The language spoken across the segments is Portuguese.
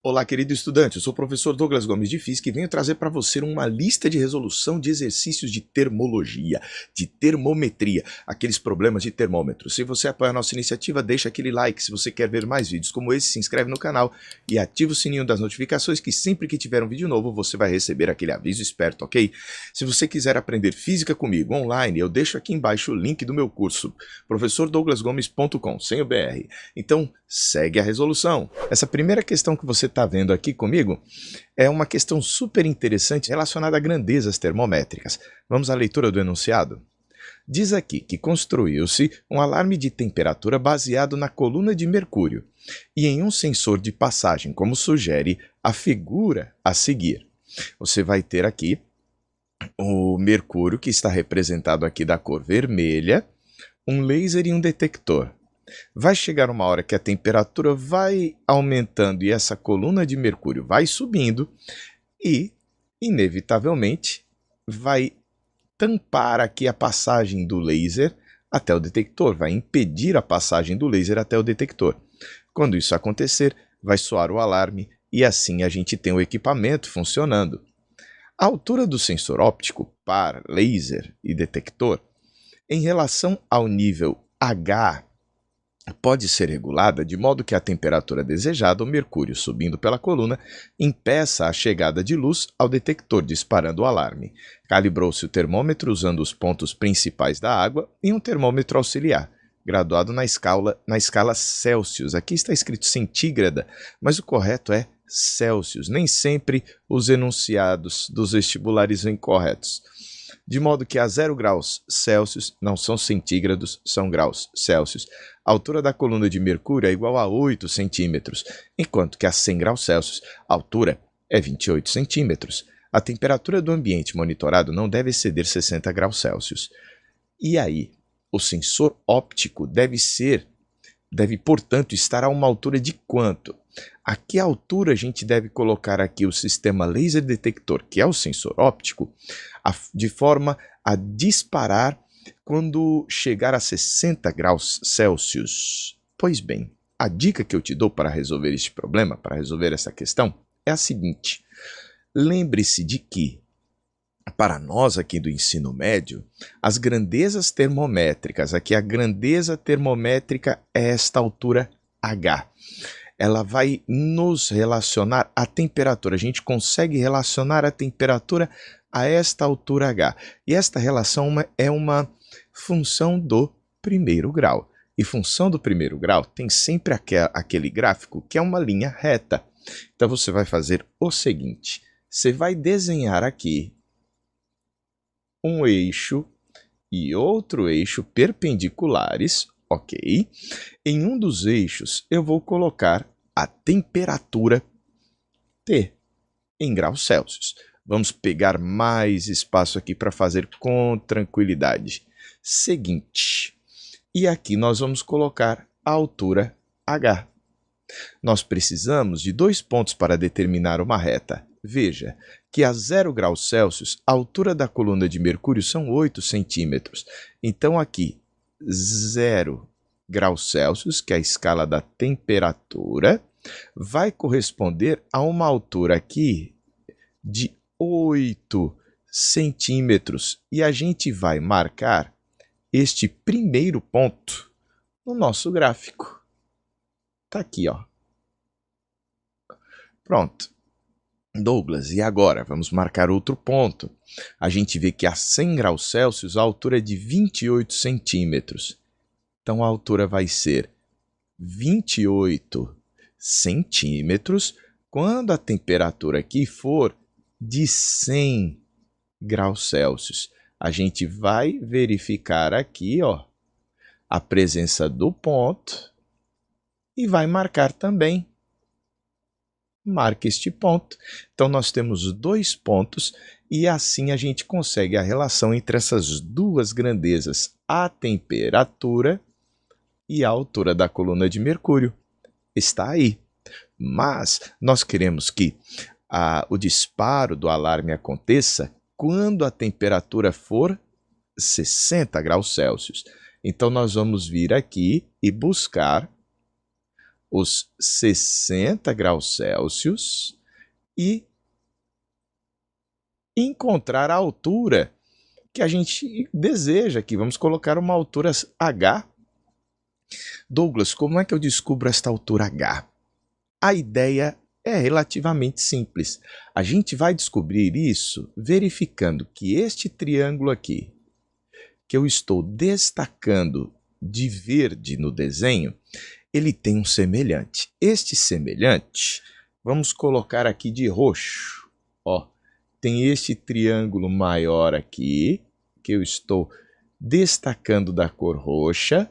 Olá, querido estudante, eu sou o professor Douglas Gomes de Física e venho trazer para você uma lista de resolução de exercícios de termologia, de termometria, aqueles problemas de termômetro. Se você apoia a nossa iniciativa, deixa aquele like. Se você quer ver mais vídeos como esse, se inscreve no canal e ativa o sininho das notificações que sempre que tiver um vídeo novo, você vai receber aquele aviso esperto, ok? Se você quiser aprender física comigo online, eu deixo aqui embaixo o link do meu curso, professordouglasgomes.com, sem o BR. Então, segue a resolução. Essa primeira questão que você está vendo aqui comigo é uma questão super interessante relacionada a grandezas termométricas. Vamos à leitura do enunciado? Diz aqui que construiu-se um alarme de temperatura baseado na coluna de mercúrio e em um sensor de passagem, como sugere a figura a seguir. Você vai ter aqui o mercúrio, que está representado aqui da cor vermelha, um laser e um detector. Vai chegar uma hora que a temperatura vai aumentando e essa coluna de mercúrio vai subindo e, inevitavelmente, vai tampar aqui a passagem do laser até o detector, vai impedir a passagem do laser até o detector. Quando isso acontecer, vai soar o alarme e assim a gente tem o equipamento funcionando. A altura do sensor óptico para laser e detector, em relação ao nível H, pode ser regulada de modo que a temperatura desejada, o mercúrio subindo pela coluna, impeça a chegada de luz ao detector, disparando o alarme. Calibrou-se o termômetro usando os pontos principais da água e um termômetro auxiliar, graduado na escala Celsius. Aqui está escrito centígrada, mas o correto é Celsius. Nem sempre os enunciados dos vestibulares são incorretos. De modo que a 0 graus Celsius, não são centígrados, são graus Celsius, a altura da coluna de mercúrio é igual a 8 centímetros, enquanto que a 100 graus Celsius, a altura é 28 centímetros. A temperatura do ambiente monitorado não deve exceder 60 graus Celsius. E aí, o sensor óptico deve, portanto, estar a uma altura de quanto? A que altura a gente deve colocar aqui o sistema laser detector, que é o sensor óptico, de forma a disparar quando chegar a 60 graus Celsius? Pois bem, a dica que eu te dou para resolver este problema, para resolver essa questão, é a seguinte. Lembre-se de que, para nós aqui do ensino médio, as grandezas termométricas, aqui a grandeza termométrica é esta altura H. Ela vai nos relacionar à temperatura. A gente consegue relacionar a temperatura a esta altura H. E esta relação é uma função do primeiro grau. E função do primeiro grau tem sempre aquele gráfico que é uma linha reta. Então você vai fazer o seguinte. Você vai desenhar aqui um eixo e outro eixo perpendiculares, ok? Em um dos eixos eu vou colocar a temperatura T em graus Celsius. Vamos pegar mais espaço aqui para fazer com tranquilidade. Seguinte, e aqui nós vamos colocar a altura H. Nós precisamos de 2 pontos para determinar uma reta. Veja que a 0 graus Celsius, a altura da coluna de mercúrio são 8 centímetros. Então aqui, 0 graus Celsius, que é a escala da temperatura, vai corresponder a uma altura aqui de 8 centímetros. E a gente vai marcar este primeiro ponto no nosso gráfico. Está aqui, ó. Pronto. Douglas, e agora? Vamos marcar outro ponto. A gente vê que a 100 graus Celsius a altura é de 28 centímetros. Então a altura vai ser 28 centímetros quando a temperatura aqui for de 100 graus Celsius. A gente vai verificar aqui, ó, a presença do ponto e vai marcar também. Marque este ponto. Então nós temos 2 pontos e assim a gente consegue a relação entre essas duas grandezas, a temperatura e a altura da coluna de mercúrio. Está aí. Mas nós queremos que o disparo do alarme aconteça quando a temperatura for 60 graus Celsius. Então nós vamos vir aqui e buscar os 60 graus Celsius e encontrar a altura que a gente deseja aqui. Vamos colocar uma altura H. Douglas, como é que eu descubro esta altura H? A ideia é relativamente simples. A gente vai descobrir isso verificando que este triângulo aqui, que eu estou destacando de verde no desenho, ele tem um semelhante. Este semelhante, vamos colocar aqui de roxo. Ó, tem este triângulo maior aqui, que eu estou destacando da cor roxa,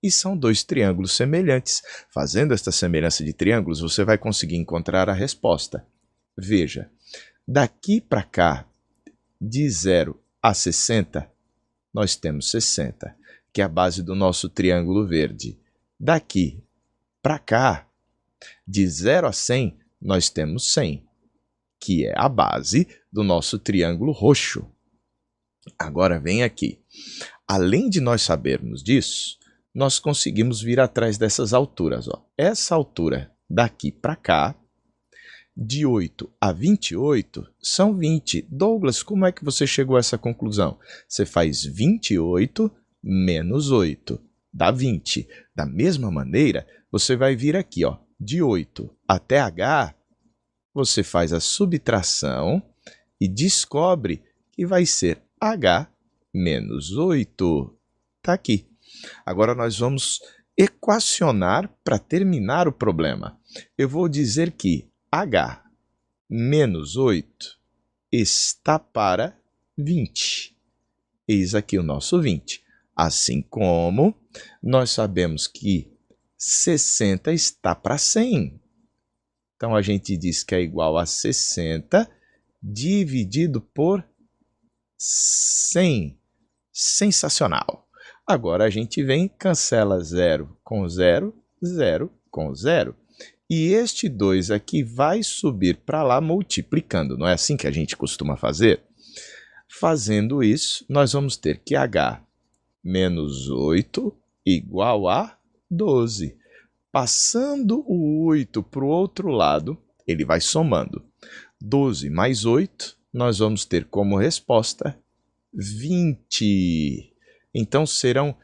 e são dois triângulos semelhantes. Fazendo esta semelhança de triângulos, você vai conseguir encontrar a resposta. Veja, daqui para cá, de 0 a 60, nós temos 60, que é a base do nosso triângulo verde. Daqui para cá, de 0 a 100, nós temos 100, que é a base do nosso triângulo roxo. Agora vem aqui. Além de nós sabermos disso, nós conseguimos vir atrás dessas alturas. Ó. Essa altura daqui para cá, de 8 a 28, são 20. Douglas, como é que você chegou a essa conclusão? Você faz 28 menos 8, dá 20. Da mesma maneira, você vai vir aqui, ó, de 8 até H, você faz a subtração e descobre que vai ser H menos 8. Está aqui. Agora nós vamos equacionar para terminar o problema. Eu vou dizer que H menos 8 está para 20. Eis aqui o nosso 20. Assim como nós sabemos que 60 está para 100. Então a gente diz que é igual a 60 dividido por 100. Sensacional! Agora a gente vem, cancela 0 com 0, 0 com 0. E este 2 aqui vai subir para lá multiplicando. Não é assim que a gente costuma fazer? Fazendo isso, nós vamos ter que H menos 8 igual a 12. Passando o 8 para o outro lado, ele vai somando. 12 mais 8, nós vamos ter como resposta 20. Então, serão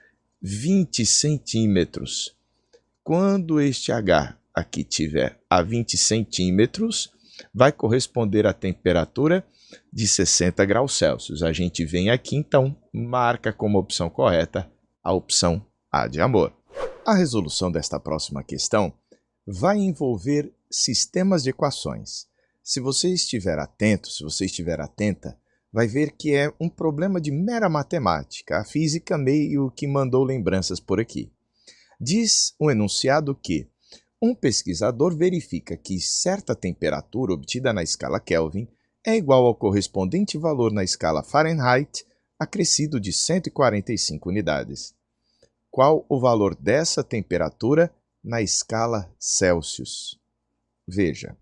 20 centímetros. Quando este H aqui tiver a 20 centímetros, vai corresponder à temperatura de 60 graus Celsius. A gente vem aqui, então, marca como opção correta a opção A de amor. A resolução desta próxima questão vai envolver sistemas de equações. Se você estiver atento, se você estiver atenta, vai ver que é um problema de mera matemática. A física meio que mandou lembranças por aqui. Diz o enunciado que um pesquisador verifica que certa temperatura obtida na escala Kelvin é igual ao correspondente valor na escala Fahrenheit, acrescido de 145 unidades. Qual o valor dessa temperatura na escala Celsius? Veja.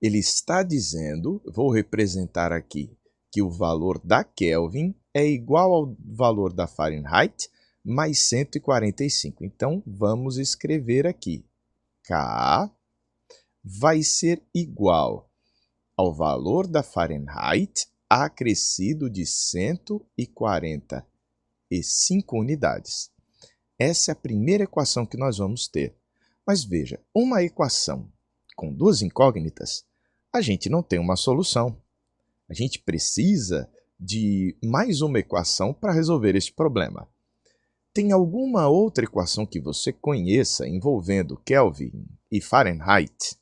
Ele está dizendo, vou representar aqui, que o valor da Kelvin é igual ao valor da Fahrenheit mais 145. Então, vamos escrever aqui. K vai ser igual ao valor da Fahrenheit acrescido de 145 unidades. Essa é a primeira equação que nós vamos ter. Mas veja, uma equação com duas incógnitas, a gente não tem uma solução. A gente precisa de mais uma equação para resolver este problema. Tem alguma outra equação que você conheça envolvendo Kelvin e Fahrenheit?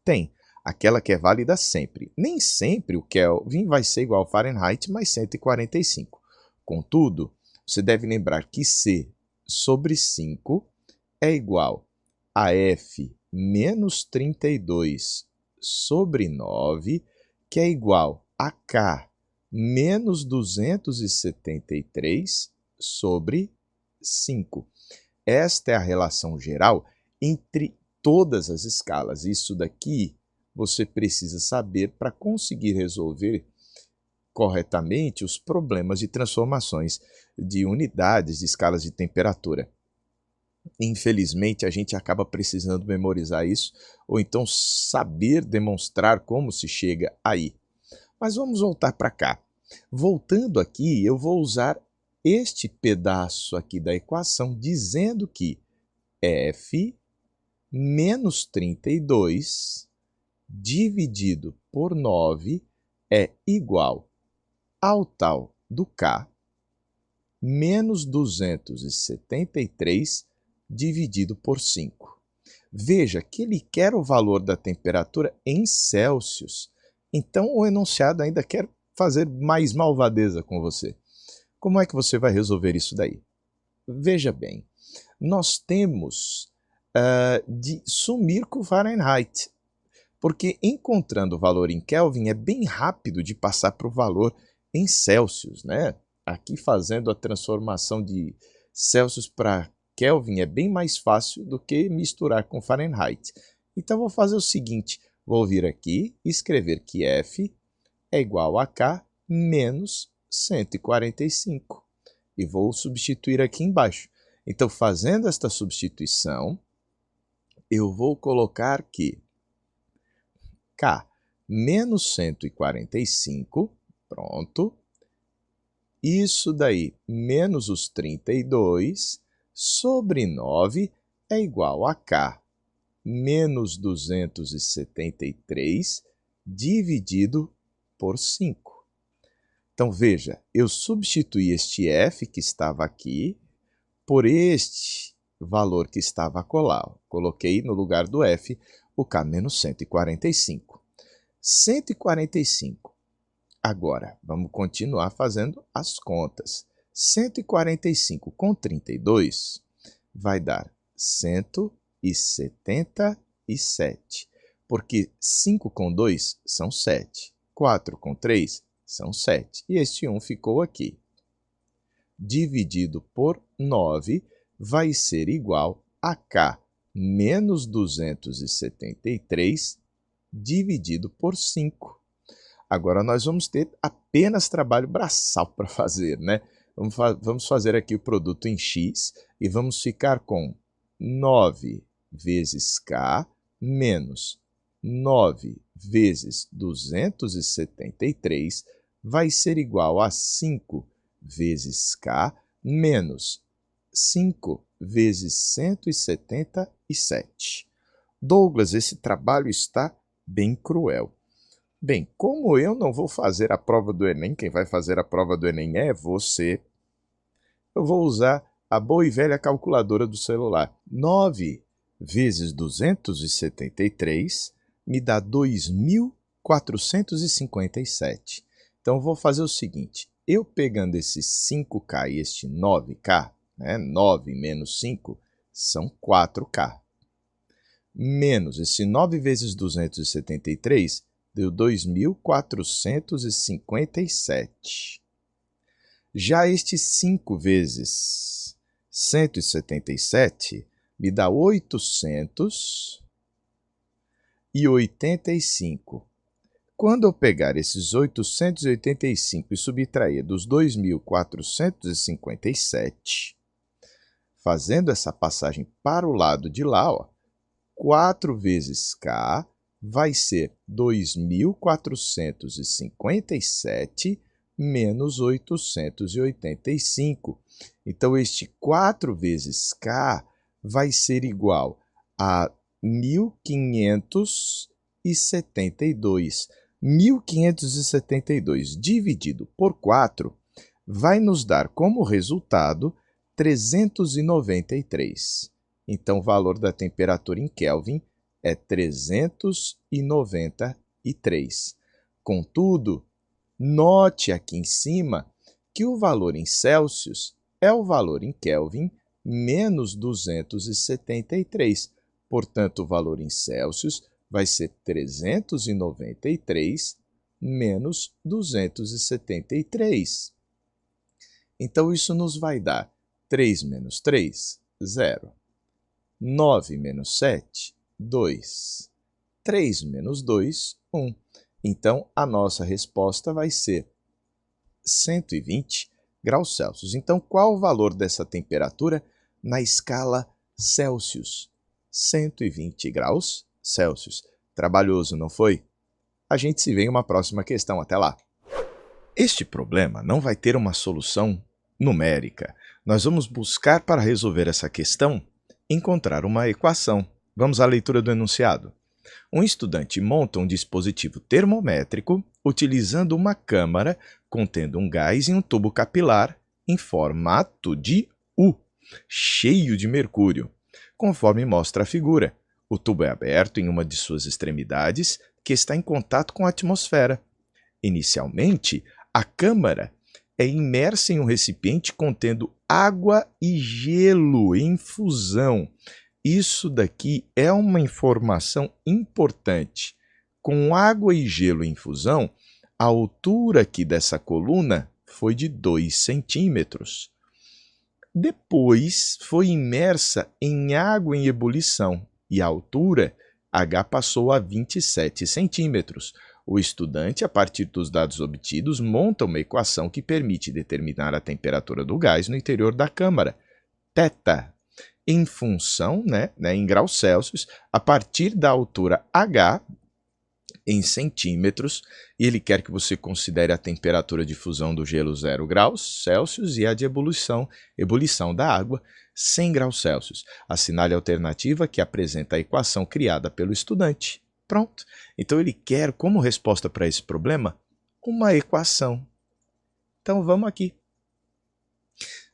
Tem. Aquela que é válida sempre. Nem sempre o Kelvin vai ser igual ao Fahrenheit mais 145. Contudo, você deve lembrar que C sobre 5 é igual a F menos 32 sobre 9, que é igual a K menos 273 sobre 5. Esta é a relação geral entre todas as escalas. Isso daqui você precisa saber para conseguir resolver corretamente os problemas de transformações de unidades de escalas de temperatura. Infelizmente, a gente acaba precisando memorizar isso, ou então saber demonstrar como se chega aí. Mas vamos voltar para cá. Voltando aqui, eu vou usar este pedaço aqui da equação, dizendo que f menos 32 dividido por 9 é igual ao tal do k menos 273 dividido por 5. Veja que ele quer o valor da temperatura em Celsius. Então o enunciado ainda quer fazer mais malvadeza com você. Como é que você vai resolver isso daí? Veja bem, nós temos de sumir com o Fahrenheit, porque encontrando o valor em Kelvin é bem rápido de passar para o valor em Celsius, né? Aqui fazendo a transformação de Celsius para Kelvin é bem mais fácil do que misturar com Fahrenheit. Então vou fazer o seguinte, vou vir aqui e escrever que F é igual a K menos 145 e vou substituir aqui embaixo. Então fazendo esta substituição, eu vou colocar que K menos 145, pronto, isso daí menos os 32 sobre 9 é igual a K menos 273 dividido por 5. Então veja, eu substituí este F que estava aqui por este valor que estava acolá. Coloquei no lugar do F o K menos 145. 145. Agora, vamos continuar fazendo as contas. 145 com 32 vai dar 177, porque 5 com 2 são 7, 4 com 3 são 7, e este 1 ficou aqui. Dividido por 9 vai ser igual a K menos 273 dividido por 5. Agora nós vamos ter apenas trabalho braçal para fazer, né? Vamos fazer aqui o produto em x e vamos ficar com 9 vezes k menos 9 vezes 273 vai ser igual a 5 vezes k menos 5 vezes 177. Douglas, esse trabalho está bem cruel. Bem, como eu não vou fazer a prova do Enem, quem vai fazer a prova do Enem é você, eu vou usar a boa e velha calculadora do celular. 9 vezes 273 me dá 2.457. Então, eu vou fazer o seguinte, eu pegando esse 5K e este 9K, né, 9 menos 5 são 4K, menos esse 9 vezes 273 deu 2.457. Já este 5 vezes 177 me dá 885. Quando eu pegar esses 885 e subtrair dos 2.457, fazendo essa passagem para o lado de lá, ó, 4 vezes K vai ser 2.457 menos 885. Então, este 4 vezes K vai ser igual a 1.572. 1.572 dividido por 4 vai nos dar como resultado 393. Então, o valor da temperatura em Kelvin é 393. Contudo, note aqui em cima que o valor em Celsius é o valor em Kelvin menos 273. Portanto, o valor em Celsius vai ser 393 menos 273. Então, isso nos vai dar 3 menos 3, 0. 9 menos 7, 2. 3 menos 2, 1. Então, a nossa resposta vai ser 120 graus Celsius. Então, qual o valor dessa temperatura na escala Celsius. 120 graus Celsius. Trabalhoso, não foi? A gente se vê em uma próxima questão. Até lá! Este problema não vai ter uma solução numérica. Nós vamos buscar, para resolver essa questão, encontrar uma equação. Vamos à leitura do enunciado. Um estudante monta um dispositivo termométrico utilizando uma câmara contendo um gás e um tubo capilar em formato de U, cheio de mercúrio. Conforme mostra a figura, o tubo é aberto em uma de suas extremidades, que está em contato com a atmosfera. Inicialmente, a câmara é imersa em um recipiente contendo água e gelo em fusão. Isso daqui é uma informação importante. Com água e gelo em fusão, a altura aqui dessa coluna foi de 2 centímetros. Depois foi imersa em água em ebulição e a altura H passou a 27 centímetros. O estudante, a partir dos dados obtidos, monta uma equação que permite determinar a temperatura do gás no interior da câmara, θ, em função, em graus Celsius, a partir da altura H em centímetros, e ele quer que você considere a temperatura de fusão do gelo 0 graus Celsius e a de ebulição da água 100 graus Celsius. Assinale a alternativa que apresenta a equação criada pelo estudante. Pronto. Então ele quer, como resposta para esse problema, uma equação. Então vamos aqui.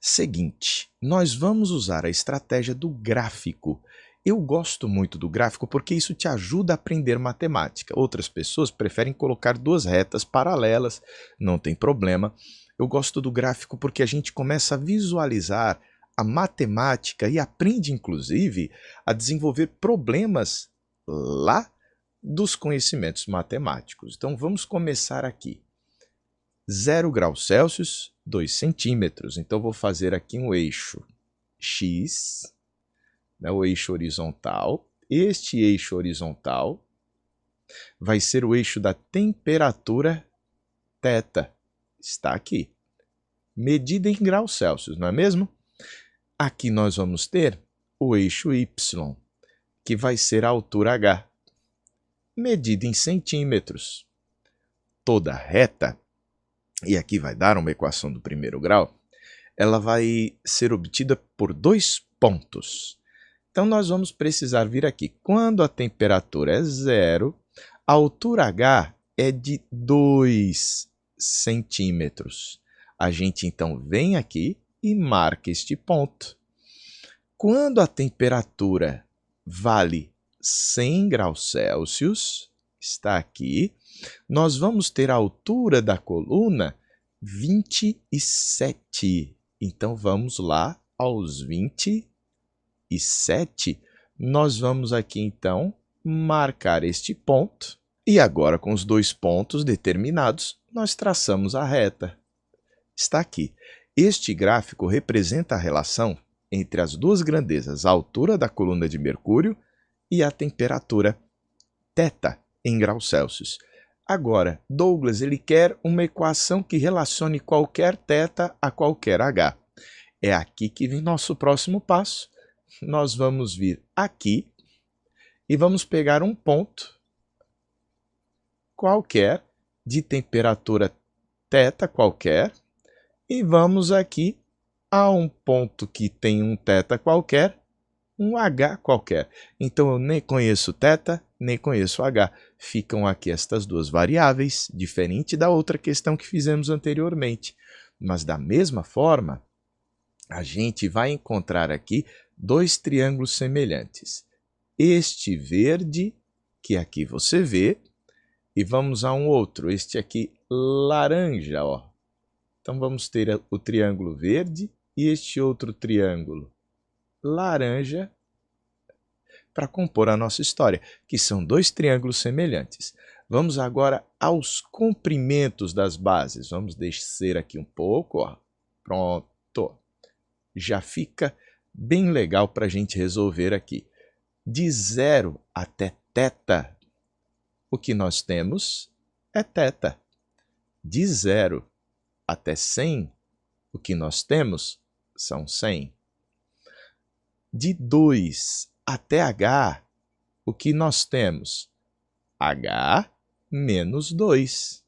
Seguinte, nós vamos usar a estratégia do gráfico. Eu gosto muito do gráfico porque isso te ajuda a aprender matemática. Outras pessoas preferem colocar duas retas paralelas, não tem problema. Eu gosto do gráfico porque a gente começa a visualizar a matemática e aprende, inclusive, a desenvolver problemas lá dos conhecimentos matemáticos. Então vamos começar aqui. 0 graus Celsius, 2 centímetros. Então vou fazer aqui um eixo X, o eixo horizontal. Este eixo horizontal vai ser o eixo da temperatura θ. Está aqui. Medida em graus Celsius, não é mesmo? Aqui nós vamos ter o eixo Y, que vai ser a altura H. Medida em centímetros. Toda reta, e aqui vai dar uma equação do primeiro grau, ela vai ser obtida por 2 pontos. Então nós vamos precisar vir aqui. Quando a temperatura é 0, a altura H é de 2 centímetros. A gente então vem aqui e marca este ponto. Quando a temperatura vale 100 graus Celsius, está aqui, nós vamos ter a altura da coluna 27. Então vamos lá aos 27. Nós vamos aqui então marcar este ponto. E agora, com os 2 pontos determinados, nós traçamos a reta. Está aqui. Este gráfico representa a relação entre as duas grandezas, a altura da coluna de mercúrio e a temperatura θ em graus Celsius. Agora, Douglas, ele quer uma equação que relacione qualquer θ a qualquer H. É aqui que vem nosso próximo passo. Nós vamos vir aqui e vamos pegar um ponto qualquer, de temperatura θ qualquer, e vamos aqui a um ponto que tem um θ qualquer, um H qualquer. Então eu nem conheço θ, nem conheço H. Ficam aqui estas duas variáveis, diferente da outra questão que fizemos anteriormente. Mas da mesma forma, a gente vai encontrar aqui 2 triângulos semelhantes. Este verde, que aqui você vê, e vamos a um outro, este aqui laranja, ó. Então vamos ter o triângulo verde e este outro triângulo laranja para compor a nossa história, que são 2 triângulos semelhantes. Vamos agora aos comprimentos das bases. Vamos descer aqui um pouco, ó. Pronto. Já fica bem legal para a gente resolver aqui. De 0 até θ, o que nós temos é θ. De 0 até 100, o que nós temos são 100. De 2 até H, o que nós temos? H menos 2.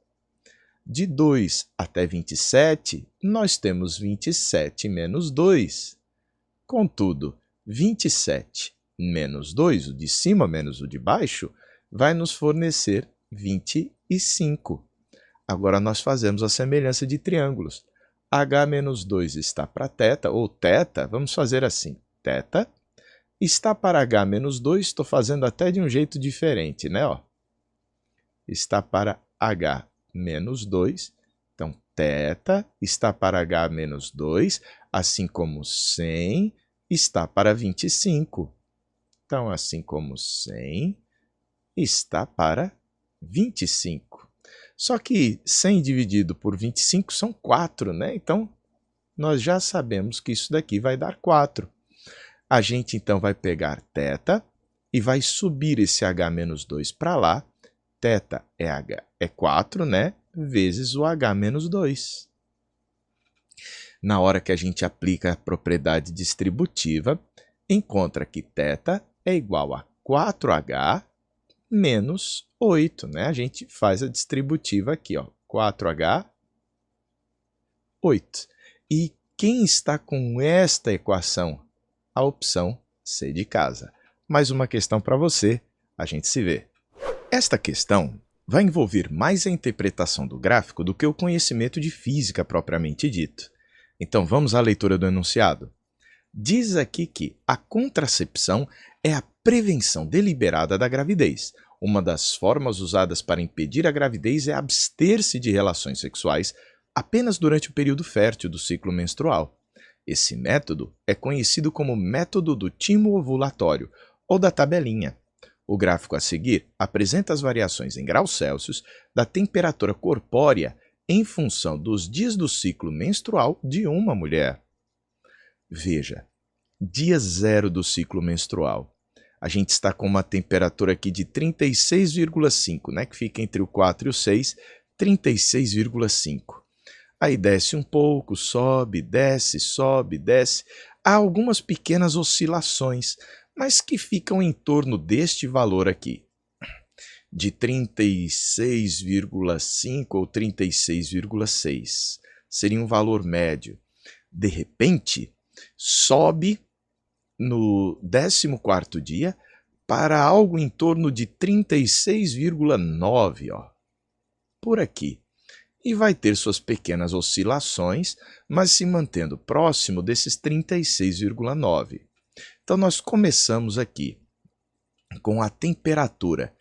De 2 até 27, nós temos 27 menos 2. Contudo, 27 menos 2, o de cima menos o de baixo, vai nos fornecer 25. Agora nós fazemos a semelhança de triângulos. H menos 2 está para θ, ou θ, vamos fazer assim, θ, está para H menos 2, estou fazendo até de um jeito diferente, né? Ó. Está para H menos 2, então θ está para H menos 2, assim como 100 está para 25. Então, assim como 100 está para 25. Só que 100 dividido por 25 são 4, né? Então, nós já sabemos que isso daqui vai dar 4. A gente, então, vai pegar θ e vai subir esse H menos 2 para lá. Θ é 4, né? Vezes o H menos 2. Na hora que a gente aplica a propriedade distributiva, encontra que θ é igual a 4H menos 8, né? A gente faz a distributiva aqui, ó, 4H, 8. E quem está com esta equação? A opção C de casa. Mais uma questão para você, a gente se vê. Esta questão vai envolver mais a interpretação do gráfico do que o conhecimento de física propriamente dito. Então vamos à leitura do enunciado. Diz aqui que a contracepção é a prevenção deliberada da gravidez. Uma das formas usadas para impedir a gravidez é abster-se de relações sexuais apenas durante o período fértil do ciclo menstrual. Esse método é conhecido como método do timo ovulatório ou da tabelinha. O gráfico a seguir apresenta as variações em graus Celsius da temperatura corpórea em função dos dias do ciclo menstrual de uma mulher. Veja, dia 0 do ciclo menstrual. A gente está com uma temperatura aqui de 36,5, né, que fica entre o 4 e o 6, 36,5. Aí desce um pouco, sobe, desce, sobe, desce. Há algumas pequenas oscilações, mas que ficam em torno deste valor aqui, de 36,5 ou 36,6. Seria um valor médio. De repente, sobe no 14º dia para algo em torno de 36,9, ó, por aqui. E vai ter suas pequenas oscilações, mas se mantendo próximo desses 36,9. Então, nós começamos aqui com a temperatura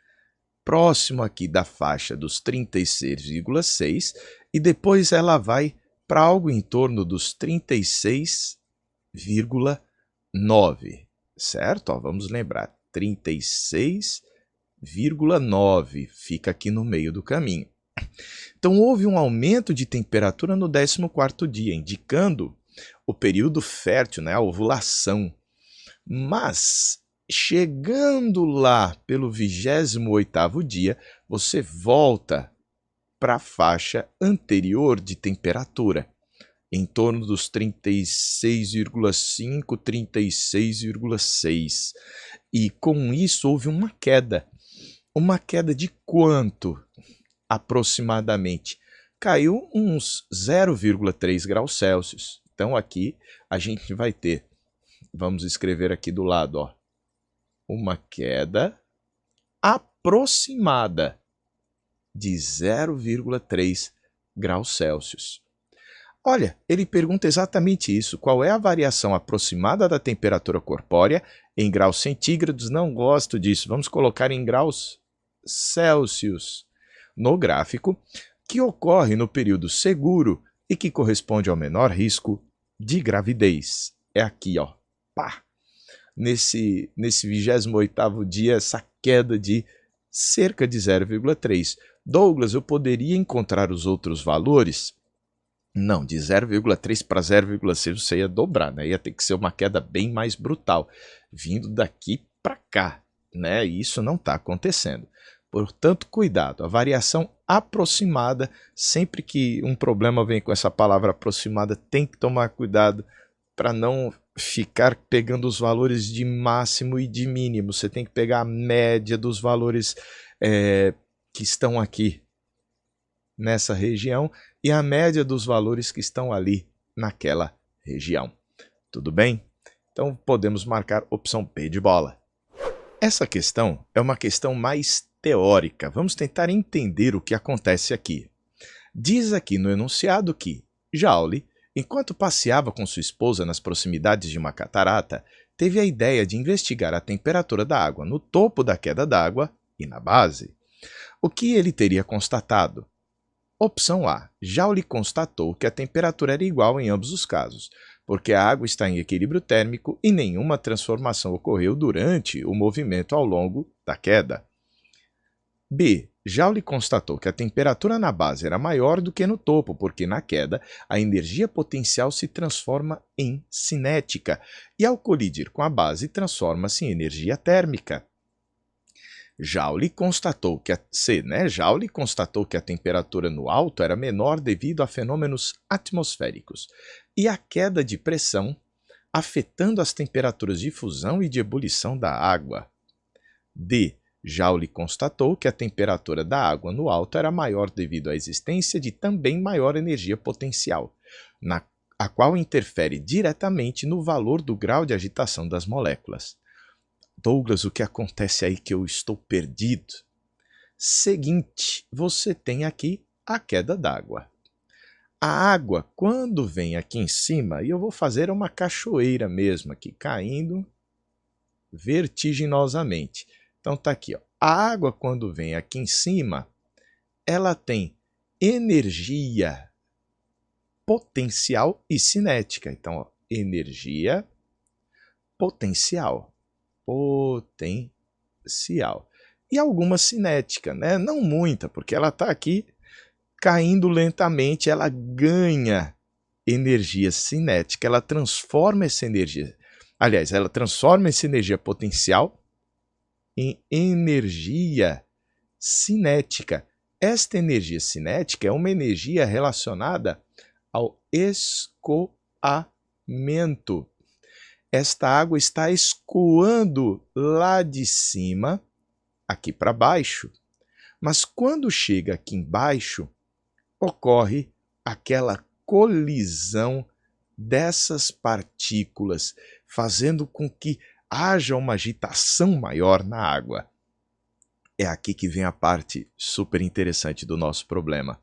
próximo aqui da faixa dos 36,6 e depois ela vai para algo em torno dos 36,9, certo? Ó, vamos lembrar, 36,9 fica aqui no meio do caminho. Então, houve um aumento de temperatura no 14º dia, indicando o período fértil, né, a ovulação. Mas, chegando lá pelo 28º dia, você volta para a faixa anterior de temperatura, em torno dos 36,5, 36,6. E com isso houve uma queda. Uma queda de quanto? Aproximadamente. Caiu uns 0,3 graus Celsius. Então aqui a gente vai ter, vamos escrever aqui do lado, ó, uma queda aproximada de 0,3 graus Celsius. Olha, ele pergunta exatamente isso. Qual é a variação aproximada da temperatura corpórea em graus centígrados? Não gosto disso. Vamos colocar em graus Celsius no gráfico, que ocorre no período seguro e que corresponde ao menor risco de gravidez. É aqui, ó. Pá! Nesse 28º dia, essa queda de cerca de 0,3. Douglas, eu poderia encontrar os outros valores? Não, de 0,3 para 0,6 você ia dobrar, né? Ia ter que ser uma queda bem mais brutal, vindo daqui para cá, né? E isso não está acontecendo. Portanto, cuidado, a variação aproximada, sempre que um problema vem com essa palavra aproximada, tem que tomar cuidado para não ficar pegando os valores de máximo e de mínimo. Você tem que pegar a média dos valores que estão aqui nessa região e a média dos valores que estão ali naquela região. Tudo bem? Então podemos marcar opção P de bola. Essa questão é uma questão mais teórica. Vamos tentar entender o que acontece aqui. Diz aqui no enunciado que Joule, enquanto passeava com sua esposa nas proximidades de uma catarata, teve a ideia de investigar a temperatura da água no topo da queda d'água e na base. O que ele teria constatado? Opção A. Joule constatou que a temperatura era igual em ambos os casos, porque a água está em equilíbrio térmico e nenhuma transformação ocorreu durante o movimento ao longo da queda. B. Joule constatou que a temperatura na base era maior do que no topo, porque na queda a energia potencial se transforma em cinética e ao colidir com a base transforma-se em energia térmica. Joule constatou que Joule constatou que a temperatura no alto era menor devido a fenômenos atmosféricos e a queda de pressão afetando as temperaturas de fusão e de ebulição da água. D. Joule constatou que a temperatura da água no alto era maior devido à existência de também maior energia potencial, a qual interfere diretamente no valor do grau de agitação das moléculas. Douglas, o que acontece aí que eu estou perdido? Seguinte, você tem aqui a queda d'água. A água, quando vem aqui em cima, e eu vou fazer uma cachoeira mesmo aqui, caindo vertiginosamente. Então tá aqui, ó. A água, quando vem aqui em cima, ela tem energia potencial e cinética. Então, ó, energia potencial. E alguma cinética, né? Não muita, porque ela está aqui caindo lentamente, ela ganha energia cinética, ela transforma essa energia, ela transforma essa energia potencial em energia cinética. Esta energia cinética é uma energia relacionada ao escoamento. Esta água está escoando lá de cima, aqui para baixo, mas quando chega aqui embaixo, ocorre aquela colisão dessas partículas, fazendo com que haja uma agitação maior na água. É aqui que vem a parte super interessante do nosso problema.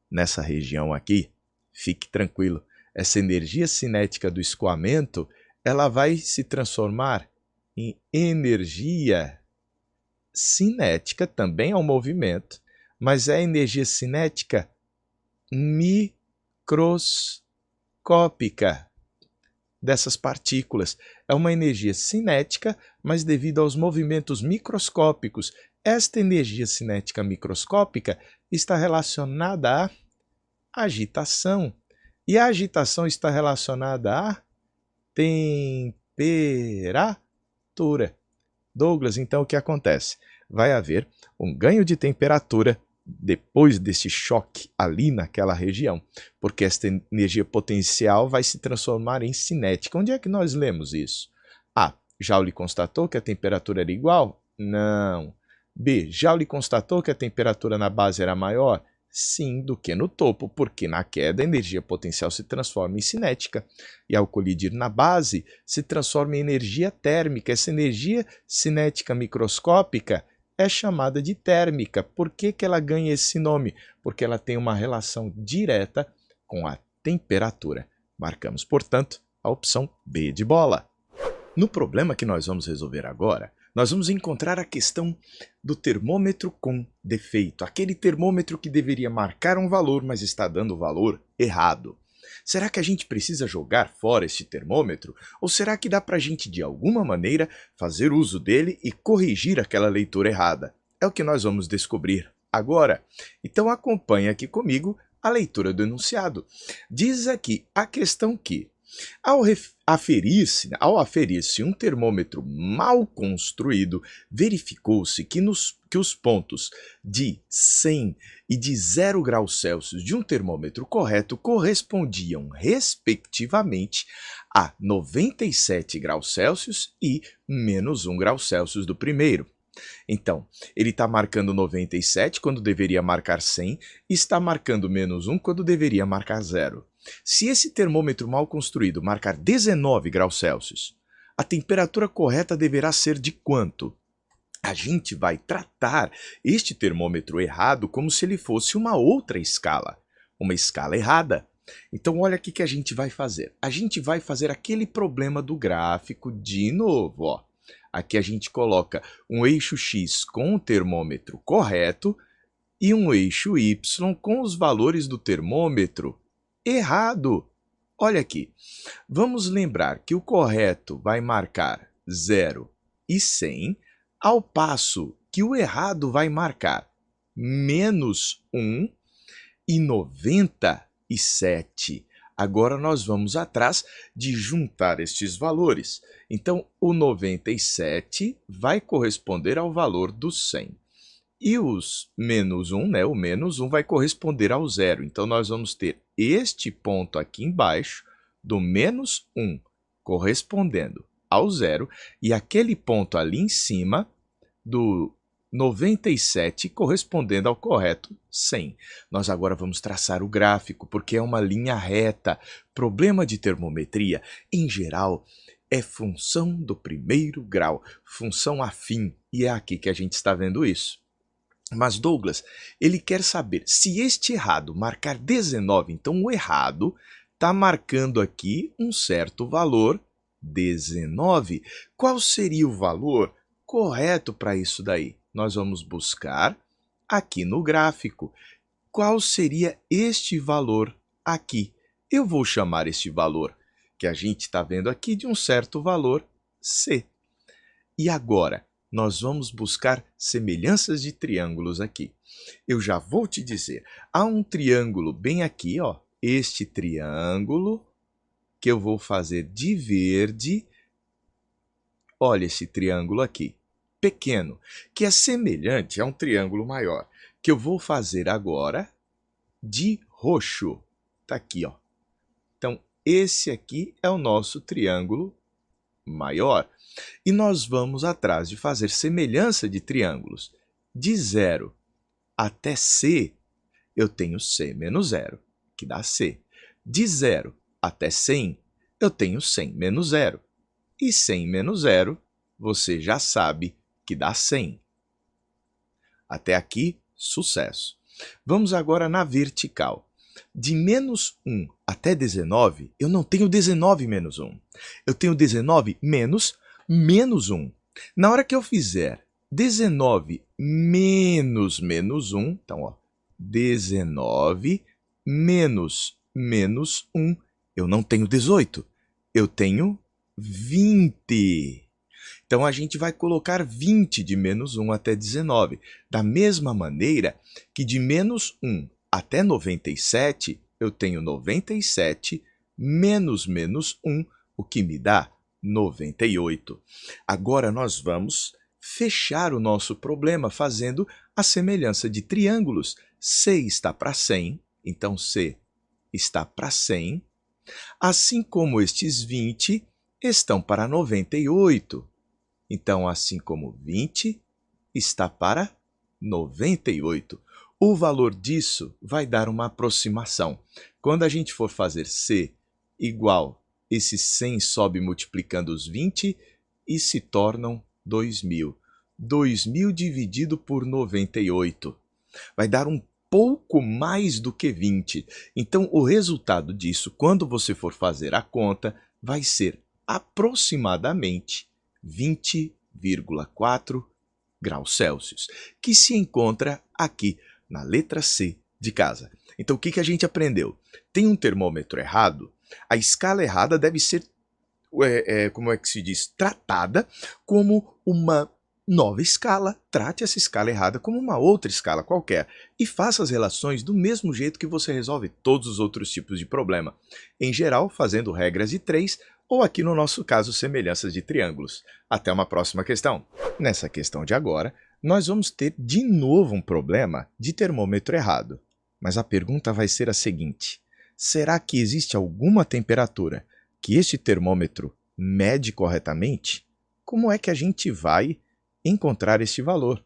Nessa região aqui, fique tranquilo, essa energia cinética do escoamento ela vai se transformar em energia cinética, também é um movimento, mas é energia cinética microscópica dessas partículas. É uma energia cinética, mas devido aos movimentos microscópicos. Esta energia cinética microscópica está relacionada à agitação. E a agitação está relacionada à temperatura. Douglas, então o que acontece? Vai haver um ganho de temperatura depois desse choque ali naquela região, porque esta energia potencial vai se transformar em cinética. Onde é que nós lemos isso? A. Joule constatou que a temperatura era igual? Não. B. Joule constatou que a temperatura na base era maior? Sim, do que no topo, porque na queda a energia potencial se transforma em cinética e ao colidir na base se transforma em energia térmica. Essa energia cinética microscópica é chamada de térmica. Por que ela ganha esse nome? Porque ela tem uma relação direta com a temperatura. Marcamos, portanto, a opção B de bola. No problema que nós vamos resolver agora, nós vamos encontrar a questão do termômetro com defeito. Aquele termômetro que deveria marcar um valor, mas está dando o valor errado. Será que a gente precisa jogar fora este termômetro? Ou será que dá para a gente, de alguma maneira, fazer uso dele e corrigir aquela leitura errada? É o que nós vamos descobrir agora. Então acompanhe aqui comigo a leitura do enunciado. Diz aqui a questão que Ao aferir-se um termômetro mal construído, verificou-se que os pontos de 100 e de 0 graus Celsius de um termômetro correto correspondiam, respectivamente, a 97 graus Celsius e menos 1 grau Celsius do primeiro. Então, ele está marcando 97 quando deveria marcar 100 e está marcando menos 1 quando deveria marcar 0. Se esse termômetro mal construído marcar 19 graus Celsius, a temperatura correta deverá ser de quanto? A gente vai tratar este termômetro errado como se ele fosse uma outra escala, uma escala errada. Então olha o que a gente vai fazer. A gente vai fazer aquele problema do gráfico de novo, ó. Aqui a gente coloca um eixo X com o termômetro correto e um eixo Y com os valores do termômetro errado. Olha aqui, vamos lembrar que o correto vai marcar 0 e 100, ao passo que o errado vai marcar menos 1 e 97. Agora nós vamos atrás de juntar estes valores. Então, o 97 vai corresponder ao valor do 100. E os menos 1, né? O menos 1 vai corresponder ao 0. Então, nós vamos ter este ponto aqui embaixo do menos 1 correspondendo ao 0 e aquele ponto ali em cima do 97 correspondendo ao correto 100. Nós agora vamos traçar o gráfico, porque é uma linha reta. Problema de termometria, em geral, é função do primeiro grau, função afim, e é aqui que a gente está vendo isso. Mas Douglas, ele quer saber se este errado marcar 19, então o errado está marcando aqui um certo valor 19. Qual seria o valor correto para isso daí? Nós vamos buscar aqui no gráfico. Qual seria este valor aqui? Eu vou chamar este valor que a gente está vendo aqui de um certo valor C. E agora, nós vamos buscar semelhanças de triângulos aqui. Eu já vou te dizer, há um triângulo bem aqui, ó, este triângulo que eu vou fazer de verde. Olha esse triângulo aqui, pequeno, que é semelhante a um triângulo maior, que eu vou fazer agora de roxo. Tá aqui, ó. Então, esse aqui é o nosso triângulo maior. E nós vamos atrás de fazer semelhança de triângulos. De 0 até C, eu tenho C menos 0, que dá C. De 0 até 100, eu tenho 100 menos 0. E 100 menos 0, você já sabe que dá 100. Até aqui, sucesso. Vamos agora na vertical. De menos 1 até 19, eu não tenho 19 menos 1. Eu tenho 19 menos 1. Na hora que eu fizer 19 menos 1, então, ó, 19 menos 1, eu não tenho 18, eu tenho 20. Então, a gente vai colocar 20 de menos 1 até 19. Da mesma maneira que de menos 1 até 97, eu tenho 97 menos 1, o que me dá 98. Agora, nós vamos fechar o nosso problema fazendo a semelhança de triângulos. C está para 100, então C está para 100, assim como estes 20 estão para 98. Então, assim como 20 está para 98. O valor disso vai dar uma aproximação. Quando a gente for fazer C igual, esse 100 sobe multiplicando os 20 e se tornam 2.000. 2.000 dividido por 98. Vai dar um pouco mais do que 20. Então, o resultado disso, quando você for fazer a conta, vai ser aproximadamente 20,4 graus Celsius, que se encontra aqui na letra C de casa. Então, o que a gente aprendeu? Tem um termômetro errado, a escala errada deve ser, como é que se diz, tratada como uma nova escala, trate essa escala errada como uma outra escala qualquer e faça as relações do mesmo jeito que você resolve todos os outros tipos de problema, em geral fazendo regras de 3 ou aqui no nosso caso semelhanças de triângulos. Até uma próxima questão. Nessa questão de agora, nós vamos ter de novo um problema de termômetro errado. Mas a pergunta vai ser a seguinte: será que existe alguma temperatura que este termômetro mede corretamente? Como é que a gente vai encontrar este valor?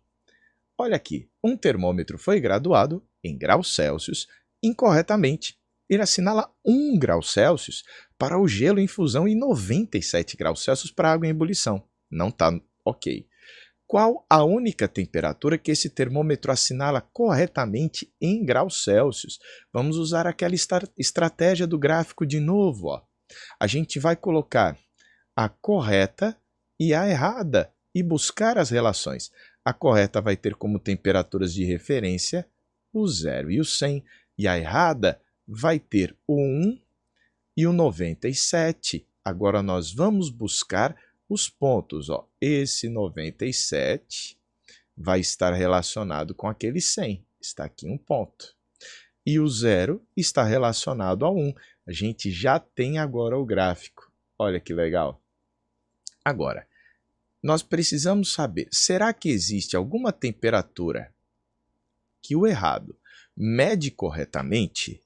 Olha aqui, um termômetro foi graduado em graus Celsius incorretamente. Ele assinala 1 grau Celsius para o gelo em fusão e 97 graus Celsius para a água em ebulição. Não está ok. Qual a única temperatura que esse termômetro assinala corretamente em graus Celsius? Vamos usar aquela estratégia do gráfico de novo. Ó. A gente vai colocar a correta e a errada e buscar as relações. A correta vai ter como temperaturas de referência o 0 e o 100, e a errada vai ter o 1 e o 97. Agora nós vamos buscar os pontos. Ó. Esse 97 vai estar relacionado com aquele 100. Está aqui um ponto. E o 0 está relacionado ao 1. A gente já tem agora o gráfico. Olha que legal. Agora, nós precisamos saber, será que existe alguma temperatura que o errado mede corretamente?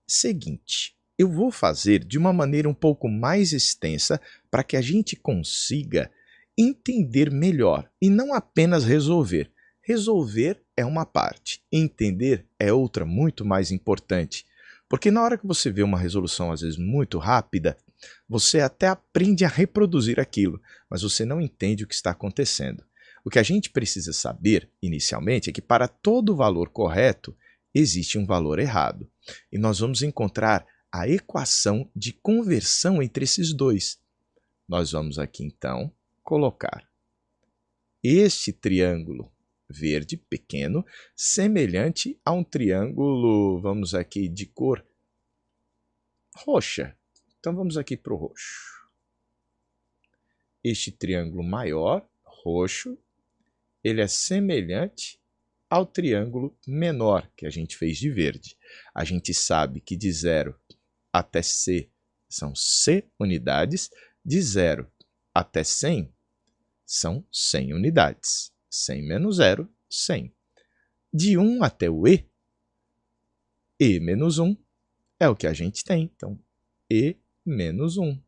Seguinte, eu vou fazer de uma maneira um pouco mais extensa para que a gente consiga entender melhor e não apenas resolver. Resolver é uma parte, entender é outra muito mais importante. Porque na hora que você vê uma resolução às vezes muito rápida, você até aprende a reproduzir aquilo, mas você não entende o que está acontecendo. O que a gente precisa saber, inicialmente, é que para todo valor correto, existe um valor errado. E nós vamos encontrar a equação de conversão entre esses dois. Nós vamos aqui, então, colocar este triângulo verde pequeno semelhante a um triângulo, vamos aqui, de cor roxa. Então vamos aqui para o roxo. Este triângulo maior, roxo, ele é semelhante ao triângulo menor que a gente fez de verde. A gente sabe que de 0 até C são C unidades, de 0 até 100 são 100 unidades. 100 menos 0, 100. De 1 até o E menos 1 é o que a gente tem. Então, E menos 1.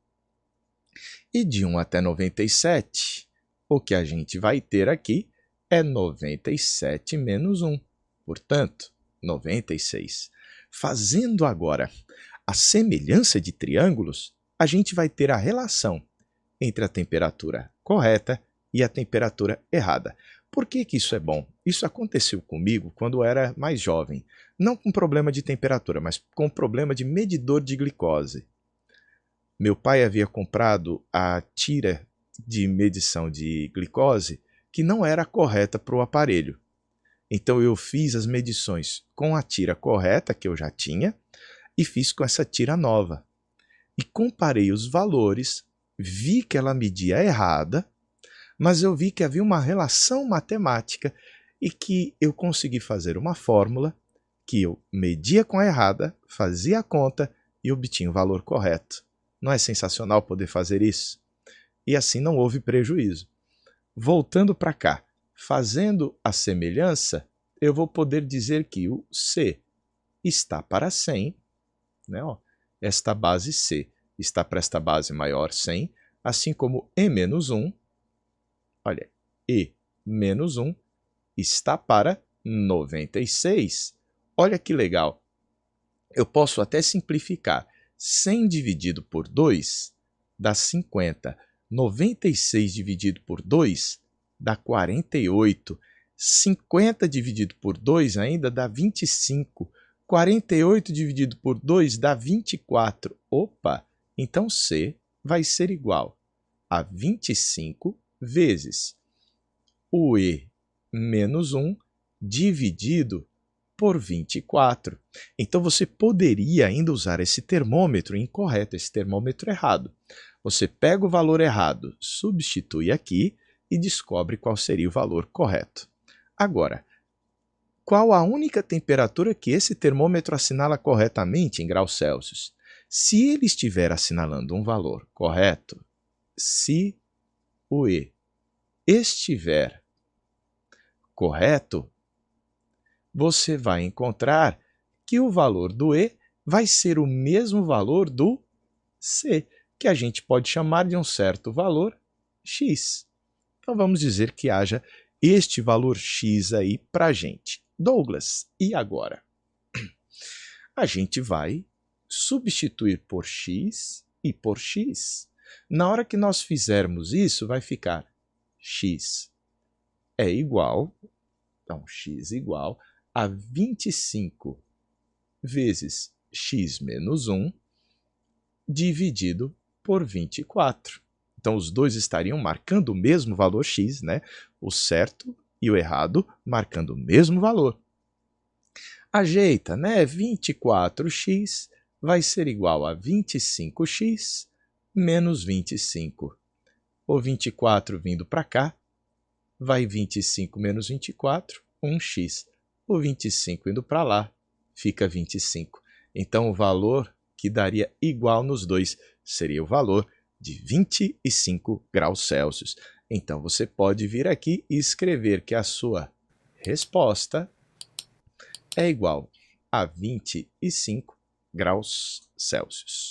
E de 1 até 97, o que a gente vai ter aqui é 97 menos 1. Portanto, 96. Fazendo agora a semelhança de triângulos, a gente vai ter a relação entre a temperatura correta e a temperatura errada. Por que isso é bom? Isso aconteceu comigo quando eu era mais jovem. Não com problema de temperatura, mas com problema de medidor de glicose. Meu pai havia comprado a tira de medição de glicose que não era correta para o aparelho. Então eu fiz as medições com a tira correta que eu já tinha e fiz com essa tira nova. E comparei os valores, vi que ela media errada, mas eu vi que havia uma relação matemática e que eu consegui fazer uma fórmula que eu media com a errada, fazia a conta e obtinha o valor correto. Não é sensacional poder fazer isso? E assim não houve prejuízo. Voltando para cá, fazendo a semelhança, eu vou poder dizer que o C está para 100, né? Ó, esta base C está para esta base maior 100, assim como E menos 1, olha, E menos 1 está para 96. Olha que legal. Eu posso até simplificar. 100 dividido por 2 dá 50. 96 dividido por 2 dá 48. 50 dividido por 2 ainda dá 25. 48 dividido por 2 dá 24. Opa! Então C vai ser igual a 25 vezes o E menos 1 dividido por 24. Então você poderia ainda usar esse termômetro incorreto, esse termômetro errado. Você pega o valor errado, substitui aqui e descobre qual seria o valor correto. Agora, qual a única temperatura que esse termômetro assinala corretamente em graus Celsius? Se ele estiver assinalando um valor correto, se o E estiver correto, você vai encontrar que o valor do E vai ser o mesmo valor do C, que a gente pode chamar de um certo valor x. Então vamos dizer que haja este valor x aí para a gente. Douglas, e agora? A gente vai substituir por x e por x. Na hora que nós fizermos isso, vai ficar x é igual, então x igual a 25 vezes x menos 1 dividido por 24. Então, os dois estariam marcando o mesmo valor x, né? O certo e o errado marcando o mesmo valor. Ajeita, né? 24x vai ser igual a 25x menos 25. O 24 vindo para cá, vai 25 menos 24, 1x. O 25 indo para lá, fica 25. Então, o valor que daria igual nos dois seria o valor de 25 graus Celsius. Então, você pode vir aqui e escrever que a sua resposta é igual a 25 graus Celsius.